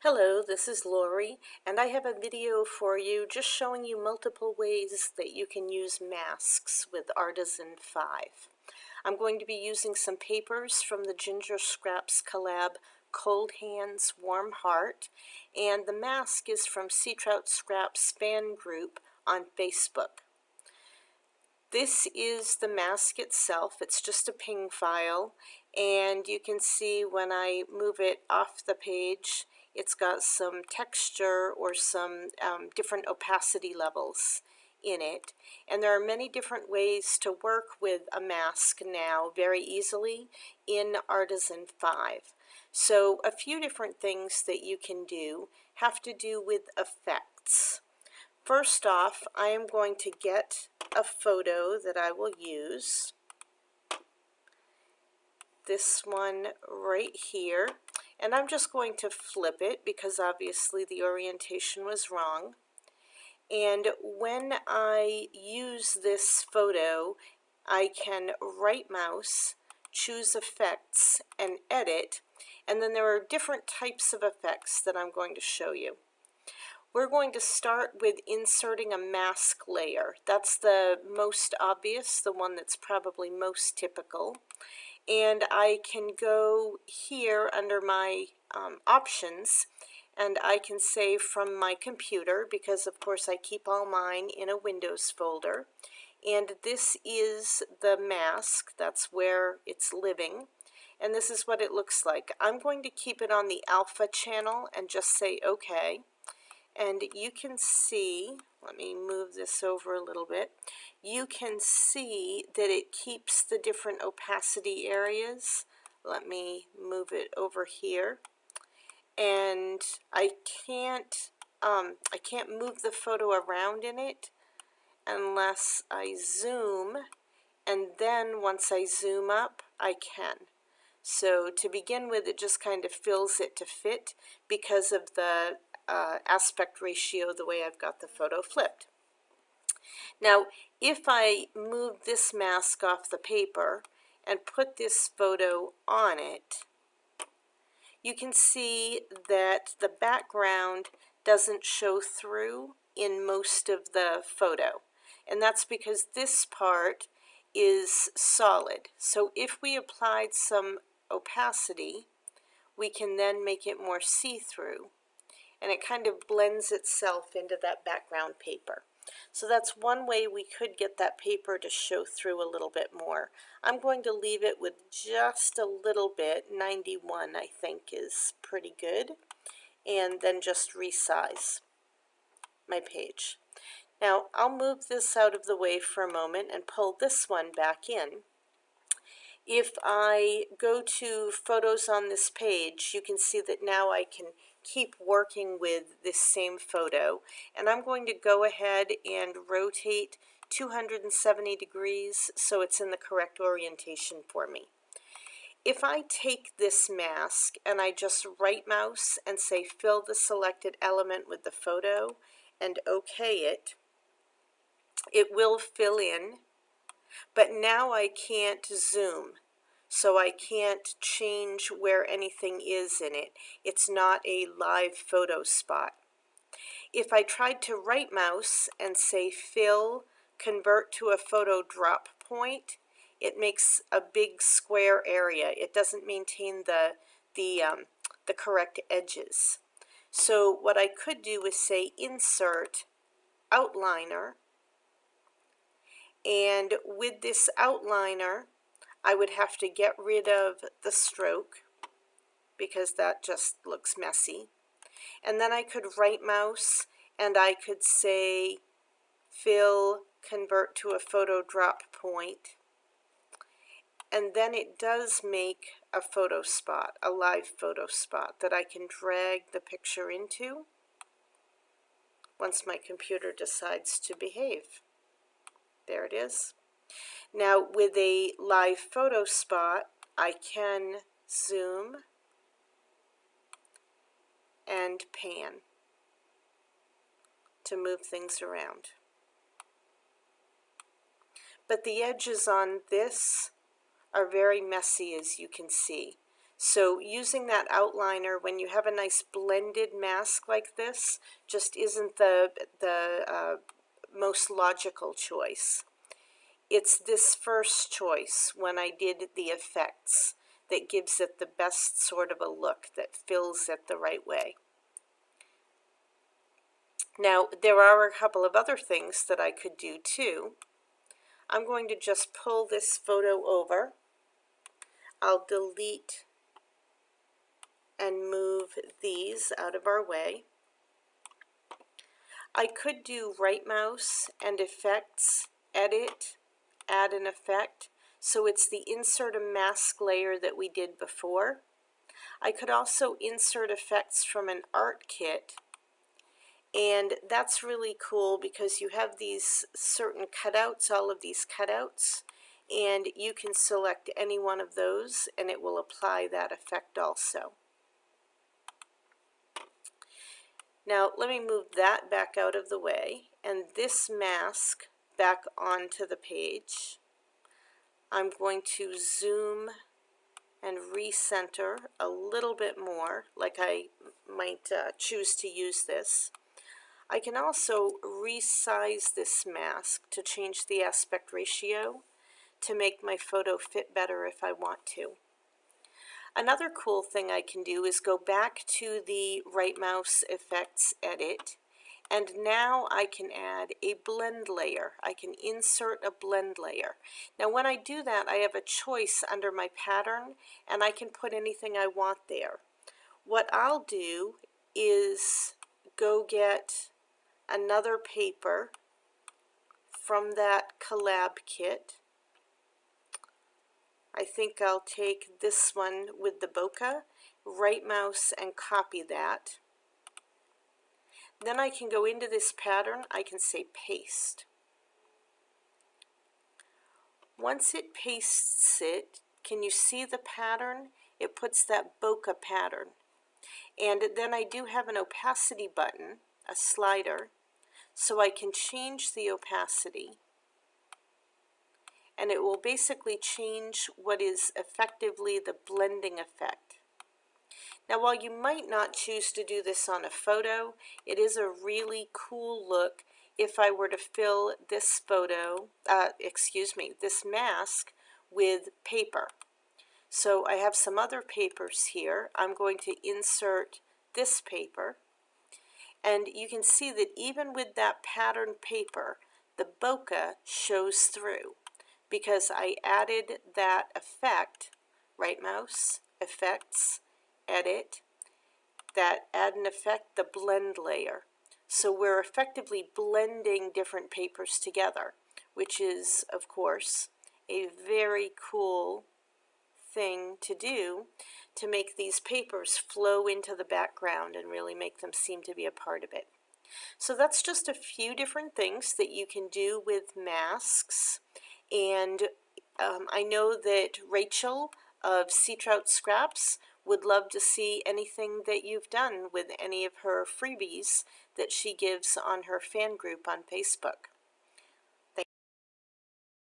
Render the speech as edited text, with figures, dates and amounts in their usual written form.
Hello, this is Lori, and I have a video for you just showing you multiple ways that you can use masks with Artisan 5. I'm going to be using some papers from the Ginger Scraps collab Cold Hands, Warm Heart, and the mask is from Sea Trout Scraps fan group on Facebook. This is the mask itself. It's just a ping file, and you can see when I move it off the page, it's got some texture or some different opacity levels in it. And there are many different ways to work with a mask now very easily in Artisan 5. So a few different things that you can do have to do with effects. First off, I am going to get a photo that I will use. This one right here. And I'm just going to flip it because obviously the orientation was wrong. And when I use this photo, I can right mouse, choose effects, and edit. And then there are different types of effects that I'm going to show you. We're going to start with inserting a mask layer. That's the most obvious, the one that's probably most typical. And I can go here under my options, and I can say from my computer, because of course I keep all mine in a Windows folder. And this is the mask, that's where it's living. And this is what it looks like. I'm going to keep it on the alpha channel and just say OK. And you can see, let me move this over a little bit, you can see that it keeps the different opacity areas. Let me move it over here. And I can't move the photo around in it unless I zoom, and then once I zoom up, I can. So to begin with, it just kind of fills it to fit because of the aspect ratio, the way I've got the photo flipped. Now, if I move this mask off the paper and put this photo on it, you can see that the background doesn't show through in most of the photo. And that's because this part is solid. So if we applied some opacity, we can then make it more see-through. And it kind of blends itself into that background paper. So that's one way we could get that paper to show through a little bit more. I'm going to leave it with just a little bit. 91 I think is pretty good. And then just resize my page. Now I'll move this out of the way for a moment and pull this one back in. If I go to photos on this page, you can see that now I can keep working with this same photo, and I'm going to go ahead and rotate 270 degrees so it's in the correct orientation for me. If I take this mask and I just right mouse and say fill the selected element with the photo and OK it, it will fill in, but now I can't zoom. So I can't change where anything is in it. It's not a live photo spot. If I tried to right mouse and say fill, convert to a photo drop point, it makes a big square area. It doesn't maintain the correct edges. So what I could do is say insert outliner, and with this outliner I would have to get rid of the stroke because that just looks messy. And then I could right mouse and I could say fill, convert to a photo drop point. And then it does make a photo spot, a live photo spot that I can drag the picture into once my computer decides to behave. There it is. Now with a live photo spot, I can zoom and pan to move things around. But the edges on this are very messy, as you can see. So using that outliner when you have a nice blended mask like this just isn't the most logical choice. It's this first choice when I did the effects that gives it the best sort of a look, that fills it the right way. Now, there are a couple of other things that I could do too. I'm going to just pull this photo over. I'll delete and move these out of our way. I could do right mouse and effects, edit, add an effect. So it's the insert a mask layer that we did before. I could also insert effects from an art kit, and that's really cool because you have these certain cutouts, all of these cutouts, and you can select any one of those and it will apply that effect also. Now let me move that back out of the way and this mask back onto the page. I'm going to zoom and recenter a little bit more, like I might choose to use this. I can also resize this mask to change the aspect ratio to make my photo fit better if I want to. Another cool thing I can do is go back to the right mouse effects edit, and now I can add a blend layer. I can insert a blend layer. Now when I do that, I have a choice under my pattern and I can put anything I want there. What I'll do is go get another paper from that collab kit. I think I'll take this one with the bokeh, right mouse and copy that. Then I can go into this pattern, I can say paste. Once it pastes it, can you see the pattern? It puts that bokeh pattern. And then I do have an opacity button, a slider, so I can change the opacity. And it will basically change what is effectively the blending effect. Now while you might not choose to do this on a photo, it is a really cool look if I were to fill this this mask with paper. So I have some other papers here. I'm going to insert this paper, and you can see that even with that patterned paper, the bokeh shows through because I added that effect, right mouse, effects, edit, that add an effect, the blend layer. So we're effectively blending different papers together, which is, of course, a very cool thing to do to make these papers flow into the background and really make them seem to be a part of it. So that's just a few different things that you can do with masks. And I know that Rachel of Sea Trout Scraps would love to see anything that you've done with any of her freebies that she gives on her fan group on Facebook.